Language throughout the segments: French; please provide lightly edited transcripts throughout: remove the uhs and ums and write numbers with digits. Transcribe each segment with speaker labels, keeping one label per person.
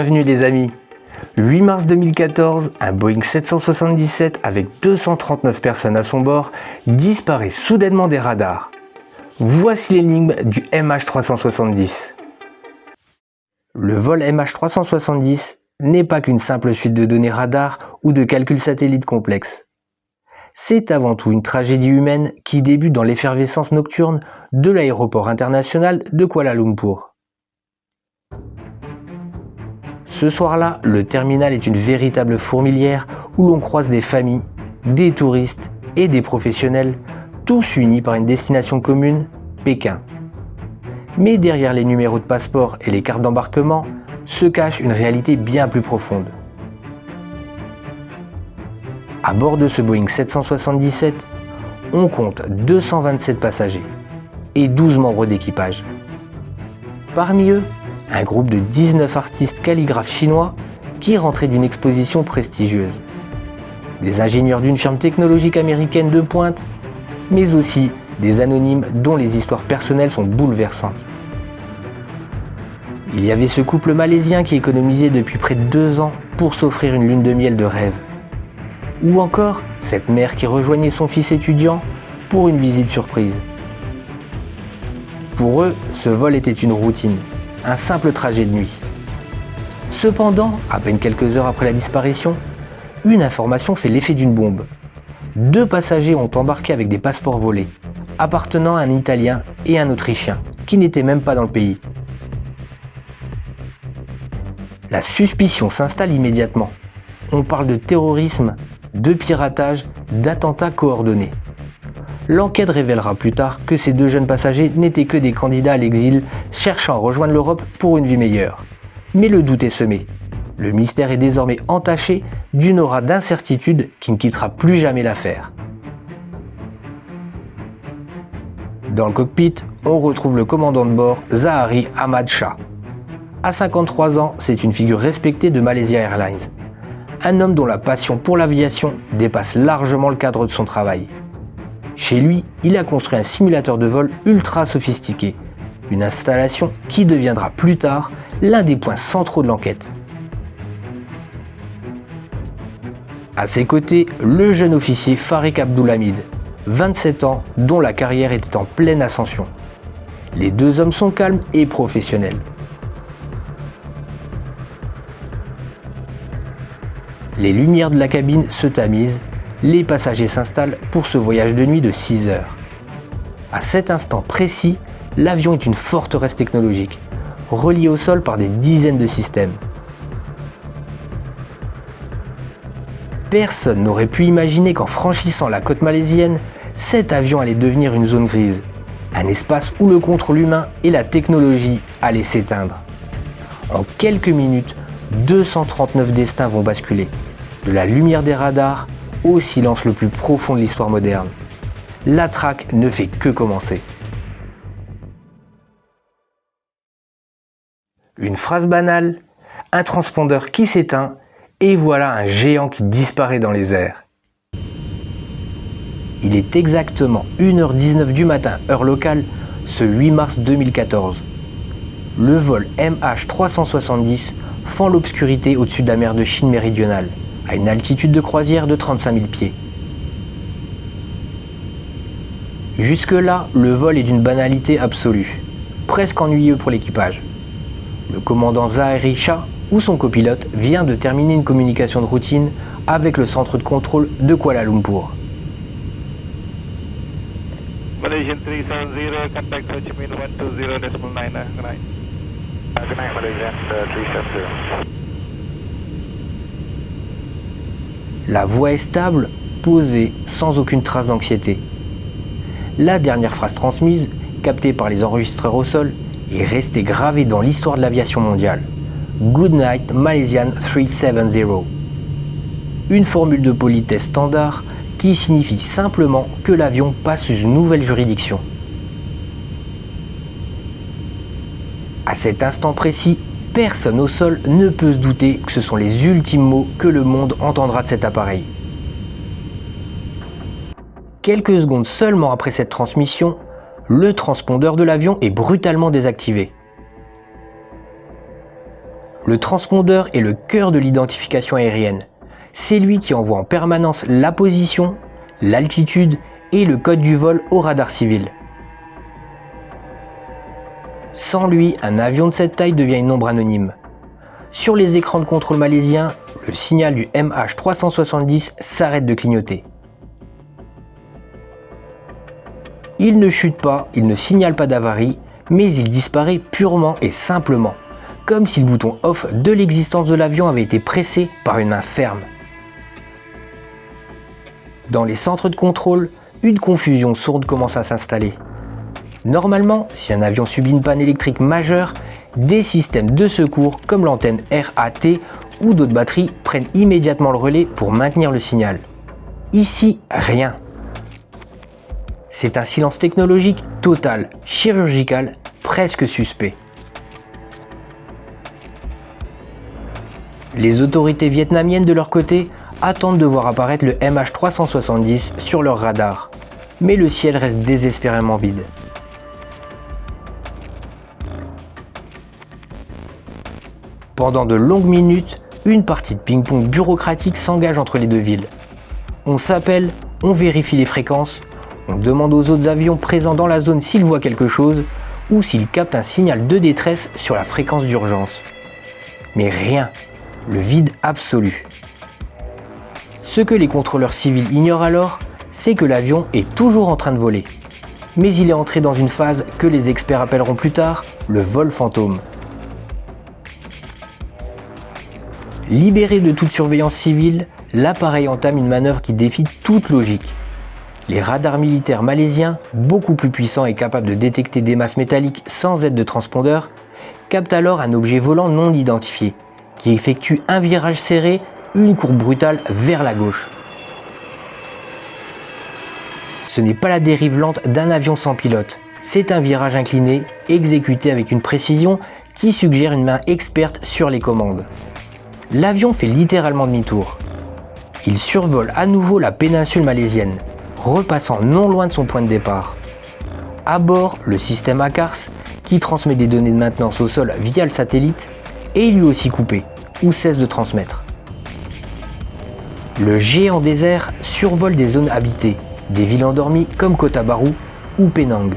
Speaker 1: Bienvenue les amis. Le 8 mars 2014, un Boeing 777 avec 239 personnes à son bord disparaît soudainement des radars. Voici l'énigme du MH370. Le vol MH370 n'est pas qu'une simple suite de données radars ou de calculs satellites complexes. C'est avant tout une tragédie humaine qui débute dans l'effervescence nocturne de l'aéroport international de Kuala Lumpur. Ce soir-là, le terminal est une véritable fourmilière où l'on croise des familles, des touristes et des professionnels, tous unis par une destination commune, Pékin. Mais derrière les numéros de passeport et les cartes d'embarquement se cache une réalité bien plus profonde. À bord de ce Boeing 777, on compte 227 passagers et 12 membres d'équipage. Parmi eux, un groupe de 19 artistes calligraphes chinois qui rentraient d'une exposition prestigieuse. Des ingénieurs d'une firme technologique américaine de pointe, mais aussi des anonymes dont les histoires personnelles sont bouleversantes. Il y avait ce couple malaisien qui économisait depuis près de 2 ans pour s'offrir une lune de miel de rêve. Ou encore cette mère qui rejoignait son fils étudiant pour une visite surprise. Pour eux, ce vol était une routine, un simple trajet de nuit. Cependant, à peine quelques heures après la disparition, une information fait l'effet d'une bombe. 2 passagers ont embarqué avec des passeports volés, appartenant à un Italien et un Autrichien, qui n'étaient même pas dans le pays. La suspicion s'installe immédiatement. On parle de terrorisme, de piratage, d'attentats coordonnés. L'enquête révélera plus tard que ces 2 jeunes passagers n'étaient que des candidats à l'exil cherchant à rejoindre l'Europe pour une vie meilleure. Mais le doute est semé. Le mystère est désormais entaché d'une aura d'incertitude qui ne quittera plus jamais l'affaire. Dans le cockpit, on retrouve le commandant de bord, Zahari Ahmad Shah. À 53 ans, c'est une figure respectée de Malaysia Airlines. Un homme dont la passion pour l'aviation dépasse largement le cadre de son travail. Chez lui, il a construit un simulateur de vol ultra sophistiqué, une installation qui deviendra plus tard l'un des points centraux de l'enquête. À ses côtés, le jeune officier Farik Abdulhamid, 27 ans, dont la carrière était en pleine ascension. Les 2 hommes sont calmes et professionnels. Les lumières de la cabine se tamisent. Les passagers s'installent pour ce voyage de nuit de 6 heures. À cet instant précis, l'avion est une forteresse technologique, reliée au sol par des dizaines de systèmes. Personne n'aurait pu imaginer qu'en franchissant la côte malaisienne, cet avion allait devenir une zone grise, un espace où le contrôle humain et la technologie allaient s'éteindre. En quelques minutes, 239 destins vont basculer, de la lumière des radars au silence le plus profond de l'histoire moderne. La traque ne fait que commencer. Une phrase banale, un transpondeur qui s'éteint, et voilà un géant qui disparaît dans les airs. Il est exactement 1h19 du matin, heure locale, ce 8 mars 2014. Le vol MH370 fend l'obscurité au-dessus de la mer de Chine méridionale, à une altitude de croisière de 35 000 pieds. Jusque-là, le vol est d'une banalité absolue, presque ennuyeux pour l'équipage. Le commandant Zahari Shah ou son copilote vient de terminer une communication de routine avec le centre de contrôle de Kuala Lumpur.
Speaker 2: Malaysian 370, contact Ho Chi Minh 120.9. Good night. Good night, Malaysian 370.
Speaker 1: La voix est stable, posée, sans aucune trace d'anxiété. La dernière phrase transmise, captée par les enregistreurs au sol, est restée gravée dans l'histoire de l'aviation mondiale. Good night, Malaysian 370. Une formule de politesse standard qui signifie simplement que l'avion passe sous une nouvelle juridiction. À cet instant précis, personne au sol ne peut se douter que ce sont les ultimes mots que le monde entendra de cet appareil. Quelques secondes seulement après cette transmission, le transpondeur de l'avion est brutalement désactivé. Le transpondeur est le cœur de l'identification aérienne. C'est lui qui envoie en permanence la position, l'altitude et le code du vol au radar civil. Sans lui, un avion de cette taille devient une ombre anonyme. Sur les écrans de contrôle malaisiens, le signal du MH370 s'arrête de clignoter. Il ne chute pas, il ne signale pas d'avarie, mais il disparaît purement et simplement, comme si le bouton off de l'existence de l'avion avait été pressé par une main ferme. Dans les centres de contrôle, une confusion sourde commence à s'installer. Normalement, si un avion subit une panne électrique majeure, des systèmes de secours comme l'antenne RAT ou d'autres batteries prennent immédiatement le relais pour maintenir le signal. Ici, rien. C'est un silence technologique total, chirurgical, presque suspect. Les autorités vietnamiennes de leur côté attendent de voir apparaître le MH370 sur leur radar, mais le ciel reste désespérément vide. Pendant de longues minutes, une partie de ping-pong bureaucratique s'engage entre les deux villes. On s'appelle, on vérifie les fréquences, on demande aux autres avions présents dans la zone s'ils voient quelque chose ou s'ils captent un signal de détresse sur la fréquence d'urgence. Mais rien, le vide absolu. Ce que les contrôleurs civils ignorent alors, c'est que l'avion est toujours en train de voler. Mais il est entré dans une phase que les experts appelleront plus tard le vol fantôme. Libéré de toute surveillance civile, l'appareil entame une manœuvre qui défie toute logique. Les radars militaires malaisiens, beaucoup plus puissants et capables de détecter des masses métalliques sans aide de transpondeur, captent alors un objet volant non identifié, qui effectue un virage serré, une courbe brutale vers la gauche. Ce n'est pas la dérive lente d'un avion sans pilote, c'est un virage incliné, exécuté avec une précision qui suggère une main experte sur les commandes. L'avion fait littéralement demi-tour. Il survole à nouveau la péninsule malaisienne, repassant non loin de son point de départ. À bord, le système ACARS, qui transmet des données de maintenance au sol via le satellite, est lui aussi coupé, ou cesse de transmettre. Le géant des airs survole des zones habitées, des villes endormies comme Kota Bharu ou Penang,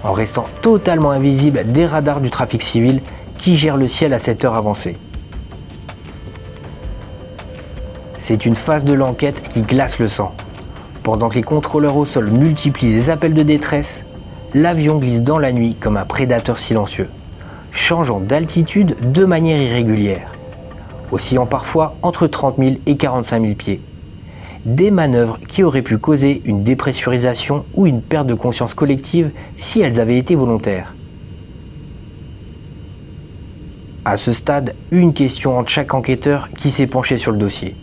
Speaker 1: en restant totalement invisible des radars du trafic civil qui gèrent le ciel à cette heure avancée. C'est une phase de l'enquête qui glace le sang. Pendant que les contrôleurs au sol multiplient les appels de détresse, l'avion glisse dans la nuit comme un prédateur silencieux, changeant d'altitude de manière irrégulière, oscillant parfois entre 30 000 et 45 000 pieds. Des manœuvres qui auraient pu causer une dépressurisation ou une perte de conscience collective si elles avaient été volontaires. À ce stade, une question entre chaque enquêteur qui s'est penché sur le dossier.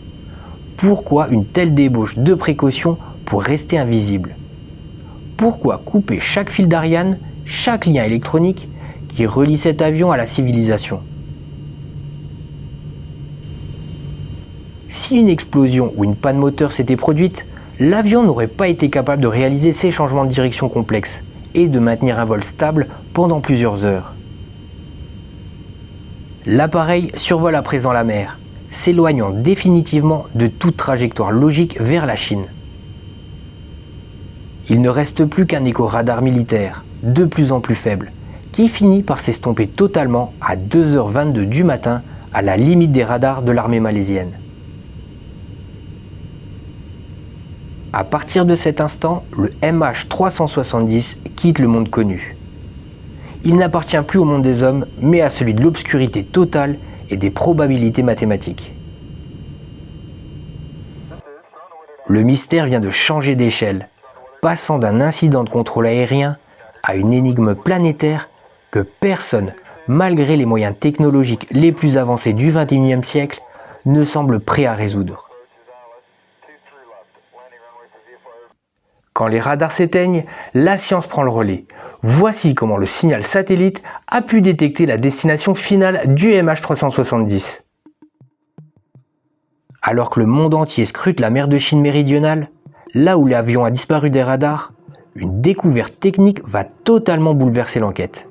Speaker 1: Pourquoi une telle débauche de précaution pour rester invisible? Pourquoi couper chaque fil d'Ariane, chaque lien électronique qui relie cet avion à la civilisation? Si une explosion ou une panne moteur s'était produite, l'avion n'aurait pas été capable de réaliser ces changements de direction complexes et de maintenir un vol stable pendant plusieurs heures. L'appareil survole à présent la mer, s'éloignant définitivement de toute trajectoire logique vers la Chine. Il ne reste plus qu'un écho-radar militaire, de plus en plus faible, qui finit par s'estomper totalement à 2h22 du matin à la limite des radars de l'armée malaisienne. À partir de cet instant, le MH370 quitte le monde connu. Il n'appartient plus au monde des hommes, mais à celui de l'obscurité totale et des probabilités mathématiques. Le mystère vient de changer d'échelle, passant d'un incident de contrôle aérien à une énigme planétaire que personne, malgré les moyens technologiques les plus avancés du XXIe siècle, ne semble prêt à résoudre. Quand les radars s'éteignent, la science prend le relais. Voici comment le signal satellite a pu détecter la destination finale du MH370. Alors que le monde entier scrute la mer de Chine méridionale, là où l'avion a disparu des radars, une découverte technique va totalement bouleverser l'enquête.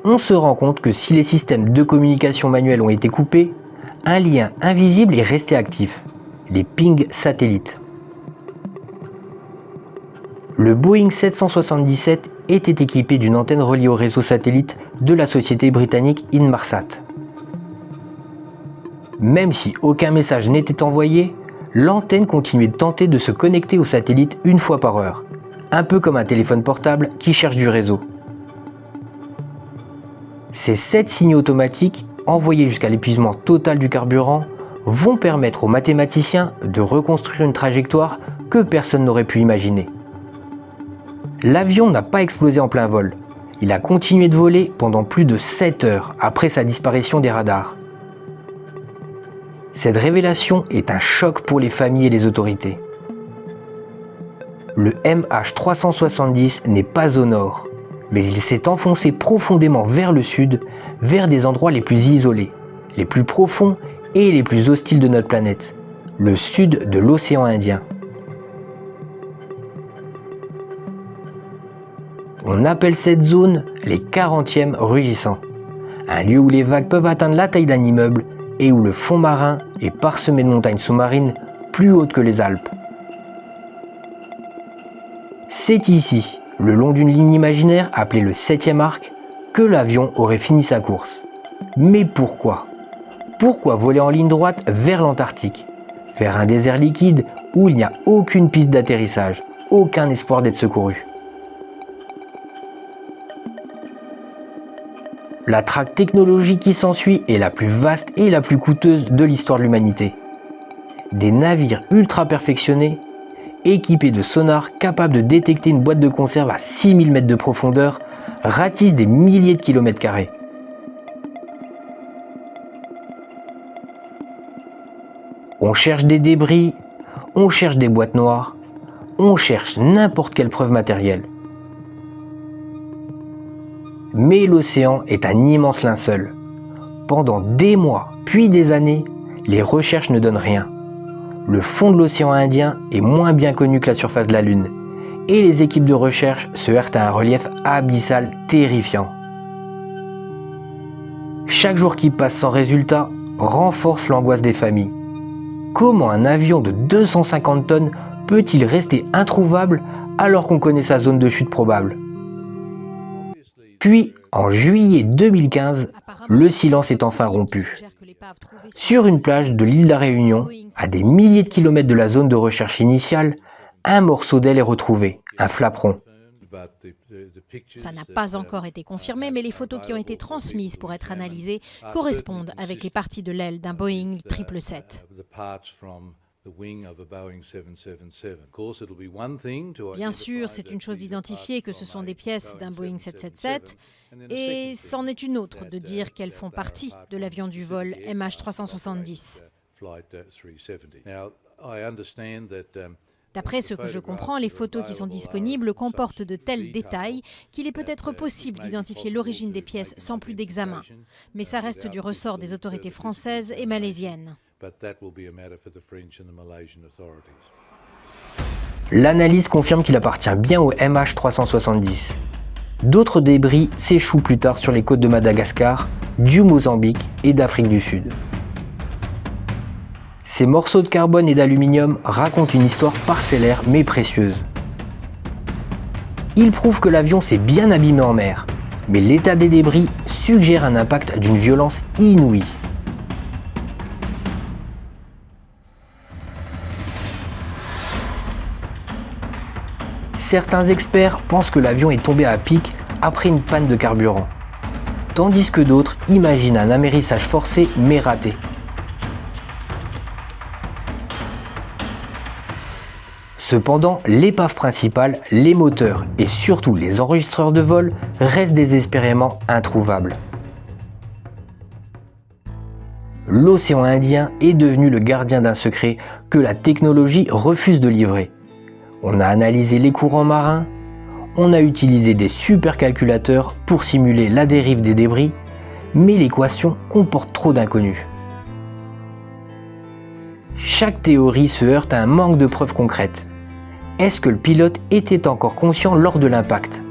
Speaker 1: on se rend compte que si les systèmes de communication manuels ont été coupés, un lien invisible est resté actif, les pings satellites. Le Boeing 777 était équipé d'une antenne reliée au réseau satellite de la société britannique Inmarsat. Même si aucun message n'était envoyé, l'antenne continuait de tenter de se connecter au satellite une fois par heure, un peu comme un téléphone portable qui cherche du réseau. Ces 7 signaux automatiques, envoyés jusqu'à l'épuisement total du carburant, vont permettre aux mathématiciens de reconstruire une trajectoire que personne n'aurait pu imaginer. L'avion n'a pas explosé en plein vol. Il a continué de voler pendant plus de 7 heures après sa disparition des radars. Cette révélation est un choc pour les familles et les autorités. Le MH370 n'est pas au nord, mais il s'est enfoncé profondément vers le sud, vers des endroits les plus isolés, les plus profonds et les plus hostiles de notre planète, le sud de l'océan Indien. On appelle cette zone les 40e rugissants, un lieu où les vagues peuvent atteindre la taille d'un immeuble et où le fond marin est parsemé de montagnes sous-marines plus hautes que les Alpes. C'est ici, le long d'une ligne imaginaire appelée le 7e arc, que l'avion aurait fini sa course. Mais pourquoi ? Pourquoi voler en ligne droite vers l'Antarctique, vers un désert liquide où il n'y a aucune piste d'atterrissage, aucun espoir d'être secouru ? La traque technologique qui s'ensuit est la plus vaste et la plus coûteuse de l'histoire de l'humanité. Des navires ultra perfectionnés, équipés de sonars capables de détecter une boîte de conserve à 6000 mètres de profondeur, ratissent des milliers de kilomètres carrés. On cherche des débris, on cherche des boîtes noires, on cherche n'importe quelle preuve matérielle. Mais l'océan est un immense linceul. Pendant des mois, puis des années, les recherches ne donnent rien. Le fond de l'océan Indien est moins bien connu que la surface de la Lune, et les équipes de recherche se heurtent à un relief abyssal terrifiant. Chaque jour qui passe sans résultat renforce l'angoisse des familles. Comment un avion de 250 tonnes peut-il rester introuvable alors qu'on connaît sa zone de chute probable ? Puis, en juillet 2015, le silence est enfin rompu. Sur une plage de l'île de la Réunion, à des milliers de kilomètres de la zone de recherche initiale, un morceau d'aile est retrouvé, un flaperon.
Speaker 3: Ça n'a pas encore été confirmé, mais les photos qui ont été transmises pour être analysées correspondent avec les parties de l'aile d'un Boeing 777. Bien sûr, c'est une chose d'identifier que ce sont des pièces d'un Boeing 777, et c'en est une autre de dire qu'elles font partie de l'avion du vol MH370. D'après ce que je comprends, les photos qui sont disponibles comportent de tels détails qu'il est peut-être possible d'identifier l'origine des pièces sans plus d'examen. Mais ça reste du ressort des autorités françaises et malaisiennes.
Speaker 1: L'analyse confirme qu'il appartient bien au MH370. D'autres débris s'échouent plus tard sur les côtes de Madagascar, du Mozambique et d'Afrique du Sud. Ces morceaux de carbone et d'aluminium racontent une histoire parcellaire mais précieuse. Ils prouvent que l'avion s'est bien abîmé en mer, mais l'état des débris suggère un impact d'une violence inouïe. Certains experts pensent que l'avion est tombé à pic après une panne de carburant, tandis que d'autres imaginent un amérissage forcé mais raté. Cependant, l'épave principale, les moteurs et surtout les enregistreurs de vol restent désespérément introuvables. L'océan Indien est devenu le gardien d'un secret que la technologie refuse de livrer. On a analysé les courants marins, on a utilisé des supercalculateurs pour simuler la dérive des débris, mais l'équation comporte trop d'inconnus. Chaque théorie se heurte à un manque de preuves concrètes. Est-ce que le pilote était encore conscient lors de l'impact ?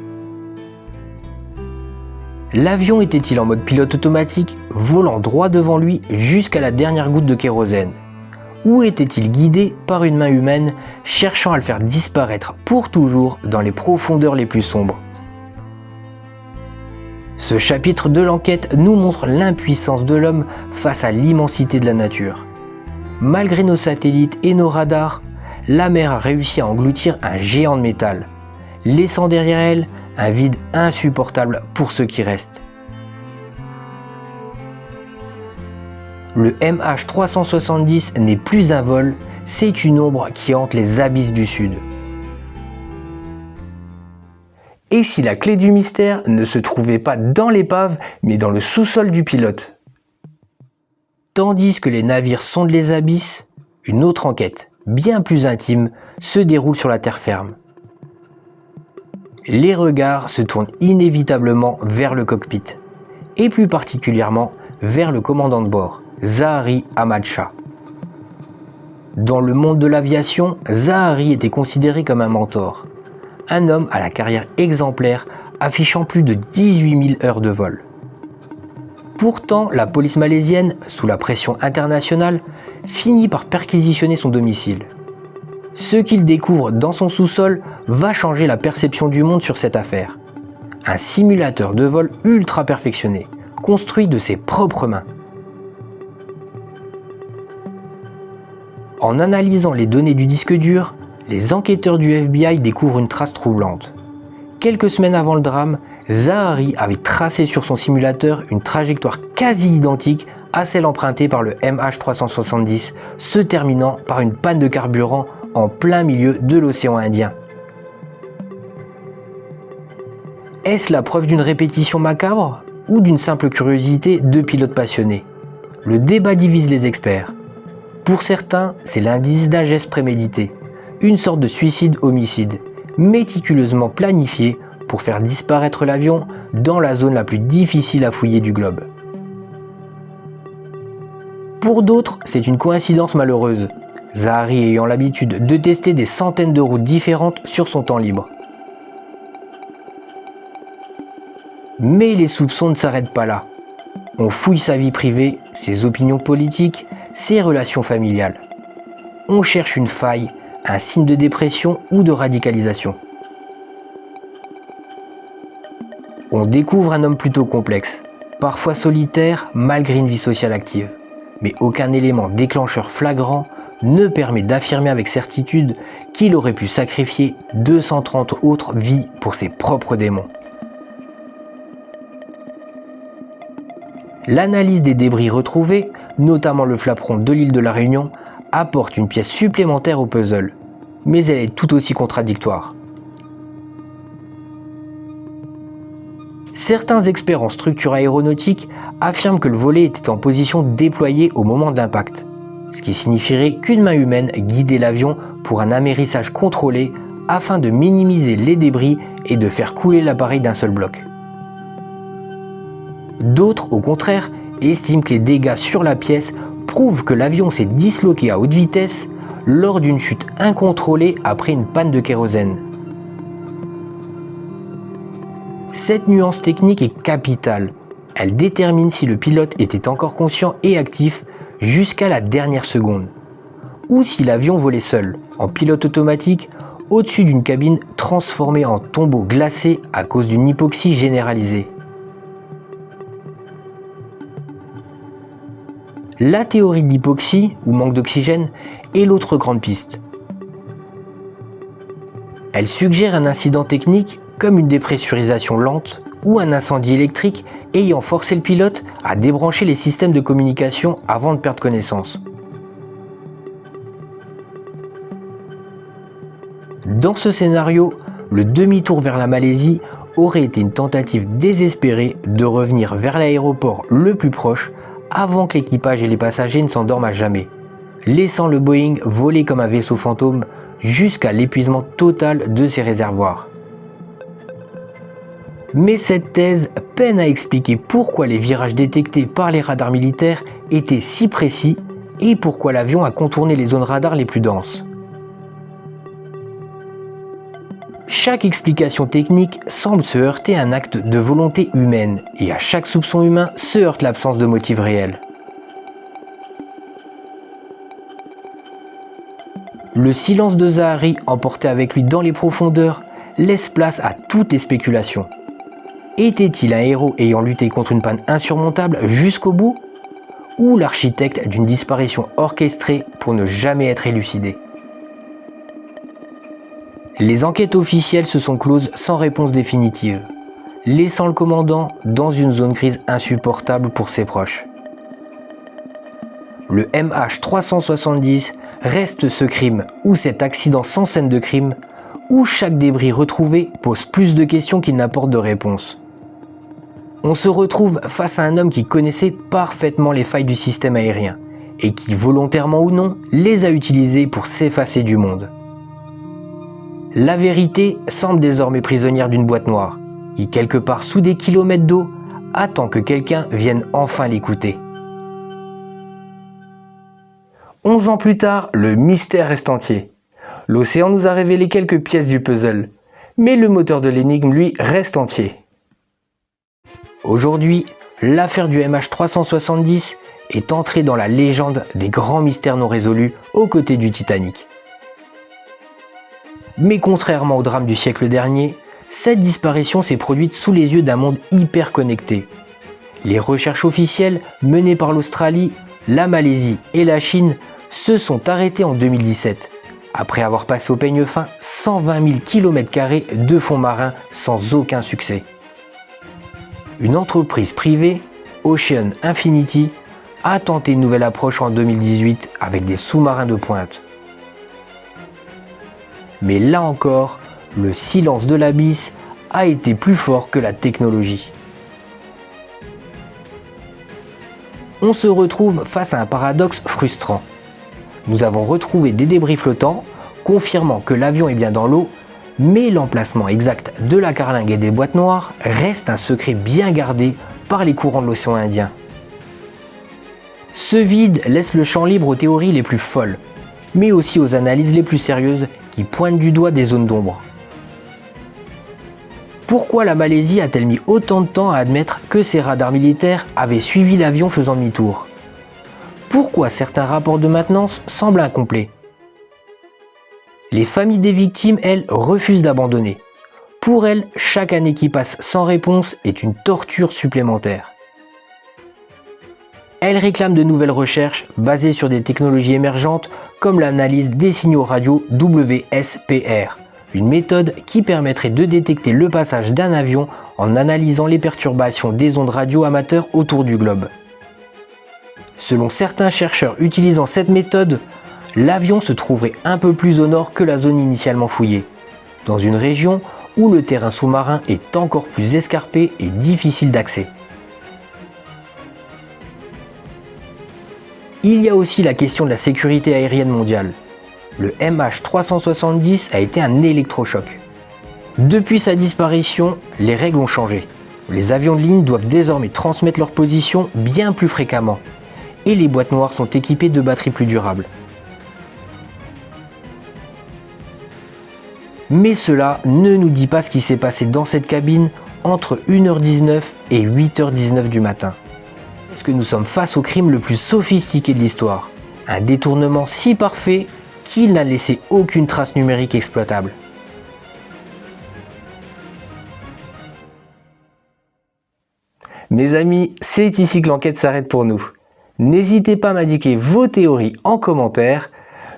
Speaker 1: L'avion était-il en mode pilote automatique, volant droit devant lui jusqu'à la dernière goutte de kérosène? Ou était-il guidé par une main humaine cherchant à le faire disparaître pour toujours dans les profondeurs les plus sombres? Ce chapitre de l'enquête nous montre l'impuissance de l'homme face à l'immensité de la nature. Malgré nos satellites et nos radars, la mer a réussi à engloutir un géant de métal, laissant derrière elle un vide insupportable pour ceux qui restent. Le MH370 n'est plus un vol, c'est une ombre qui hante les abysses du Sud. Et si la clé du mystère ne se trouvait pas dans l'épave, mais dans le sous-sol du pilote? Tandis que les navires sondent les abysses, une autre enquête, bien plus intime, se déroule sur la terre ferme. Les regards se tournent inévitablement vers le cockpit, et plus particulièrement vers le commandant de bord, Zahari Ahmad Shah. Dans le monde de l'aviation, Zahari était considéré comme un mentor, un homme à la carrière exemplaire affichant plus de 18 000 heures de vol. Pourtant, la police malaisienne, sous la pression internationale, finit par perquisitionner son domicile. Ce qu'il découvre dans son sous-sol va changer la perception du monde sur cette affaire. Un simulateur de vol ultra perfectionné, construit de ses propres mains. En analysant les données du disque dur, les enquêteurs du FBI découvrent une trace troublante. Quelques semaines avant le drame, Zahari avait tracé sur son simulateur une trajectoire quasi identique à celle empruntée par le MH370, se terminant par une panne de carburant en plein milieu de l'océan Indien. Est-ce la preuve d'une répétition macabre ou d'une simple curiosité de pilotes passionnés? Le débat divise les experts. Pour certains, c'est l'indice d'un geste prémédité, une sorte de suicide-homicide, méticuleusement planifié pour faire disparaître l'avion dans la zone la plus difficile à fouiller du globe. Pour d'autres, c'est une coïncidence malheureuse, Zahari ayant l'habitude de tester des centaines de routes différentes sur son temps libre. Mais les soupçons ne s'arrêtent pas là. On fouille sa vie privée, ses opinions politiques, ses relations familiales. On cherche une faille, un signe de dépression ou de radicalisation. On découvre un homme plutôt complexe, parfois solitaire malgré une vie sociale active. Mais aucun élément déclencheur flagrant ne permet d'affirmer avec certitude qu'il aurait pu sacrifier 230 autres vies pour ses propres démons. L'analyse des débris retrouvés, notamment le flaperon de l'île de la Réunion, apporte une pièce supplémentaire au puzzle, mais elle est tout aussi contradictoire. Certains experts en structure aéronautique affirment que le volet était en position déployée au moment de l'impact, ce qui signifierait qu'une main humaine guidait l'avion pour un amérissage contrôlé afin de minimiser les débris et de faire couler l'appareil d'un seul bloc. D'autres, au contraire, estiment que les dégâts sur la pièce prouvent que l'avion s'est disloqué à haute vitesse lors d'une chute incontrôlée après une panne de kérosène. Cette nuance technique est capitale. Elle détermine si le pilote était encore conscient et actif jusqu'à la dernière seconde, ou si l'avion volait seul, en pilote automatique, au-dessus d'une cabine transformée en tombeau glacé à cause d'une hypoxie généralisée. La théorie de l'hypoxie, ou manque d'oxygène, est l'autre grande piste. Elle suggère un incident technique comme une dépressurisation lente ou un incendie électrique ayant forcé le pilote à débrancher les systèmes de communication avant de perdre connaissance. Dans ce scénario, le demi-tour vers la Malaisie aurait été une tentative désespérée de revenir vers l'aéroport le plus proche avant que l'équipage et les passagers ne s'endorment à jamais, laissant le Boeing voler comme un vaisseau fantôme jusqu'à l'épuisement total de ses réservoirs. Mais cette thèse peine à expliquer pourquoi les virages détectés par les radars militaires étaient si précis et pourquoi l'avion a contourné les zones radars les plus denses. Chaque explication technique semble se heurter à un acte de volonté humaine et à chaque soupçon humain se heurte l'absence de motif réel. Le silence de Zahari, emporté avec lui dans les profondeurs, laisse place à toutes les spéculations. Était-il un héros ayant lutté contre une panne insurmontable jusqu'au bout? Ou l'architecte d'une disparition orchestrée pour ne jamais être élucidée? Les enquêtes officielles se sont closes sans réponse définitive, laissant le commandant dans une zone grise insupportable pour ses proches. Le MH370 reste ce crime ou cet accident sans scène de crime où chaque débris retrouvé pose plus de questions qu'il n'apporte de réponses. On se retrouve face à un homme qui connaissait parfaitement les failles du système aérien et qui, volontairement ou non, les a utilisées pour s'effacer du monde. La vérité semble désormais prisonnière d'une boîte noire, qui quelque part sous des kilomètres d'eau, attend que quelqu'un vienne enfin l'écouter. 11 ans plus tard, le mystère reste entier. L'océan nous a révélé quelques pièces du puzzle, mais le moteur de l'énigme, lui, reste entier. Aujourd'hui, l'affaire du MH370 est entrée dans la légende des grands mystères non résolus aux côtés du Titanic. Mais contrairement au drame du siècle dernier, cette disparition s'est produite sous les yeux d'un monde hyper connecté. Les recherches officielles menées par l'Australie, la Malaisie et la Chine se sont arrêtées en 2017, après avoir passé au peigne fin 120 000 km² de fonds marins sans aucun succès. Une entreprise privée, Ocean Infinity, a tenté une nouvelle approche en 2018 avec des sous-marins de pointe. Mais là encore, le silence de l'abysse a été plus fort que la technologie. On se retrouve face à un paradoxe frustrant. Nous avons retrouvé des débris flottants, confirmant que l'avion est bien dans l'eau, mais l'emplacement exact de la carlingue et des boîtes noires reste un secret bien gardé par les courants de l'océan Indien. Ce vide laisse le champ libre aux théories les plus folles, mais aussi aux analyses les plus sérieuses qui pointent du doigt des zones d'ombre. Pourquoi la Malaisie a-t-elle mis autant de temps à admettre que ses radars militaires avaient suivi l'avion faisant demi-tour? Pourquoi certains rapports de maintenance semblent incomplets? Les familles des victimes, elles, refusent d'abandonner. Pour elles, chaque année qui passe sans réponse est une torture supplémentaire. Elles réclament de nouvelles recherches basées sur des technologies émergentes comme l'analyse des signaux radio WSPR, une méthode qui permettrait de détecter le passage d'un avion en analysant les perturbations des ondes radio amateurs autour du globe. Selon certains chercheurs utilisant cette méthode, l'avion se trouverait un peu plus au nord que la zone initialement fouillée, dans une région où le terrain sous-marin est encore plus escarpé et difficile d'accès. Il y a aussi la question de la sécurité aérienne mondiale. Le MH370 a été un électrochoc. Depuis sa disparition, les règles ont changé. Les avions de ligne doivent désormais transmettre leur position bien plus fréquemment. Et les boîtes noires sont équipées de batteries plus durables. Mais cela ne nous dit pas ce qui s'est passé dans cette cabine entre 1h19 et 8h19 du matin. Est-ce que nous sommes face au crime le plus sophistiqué de l'histoire? Un détournement si parfait qu'il n'a laissé aucune trace numérique exploitable. Mes amis, c'est ici que l'enquête s'arrête pour nous. N'hésitez pas à m'indiquer vos théories en commentaire.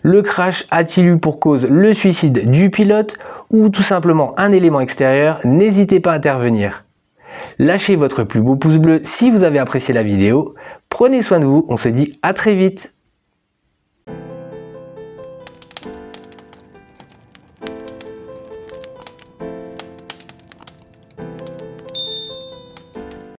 Speaker 1: Le crash a-t-il eu pour cause le suicide du pilote ou tout simplement un élément extérieur? N'hésitez pas à intervenir. Lâchez votre plus beau pouce bleu si vous avez apprécié la vidéo. Prenez soin de vous, on se dit à très vite.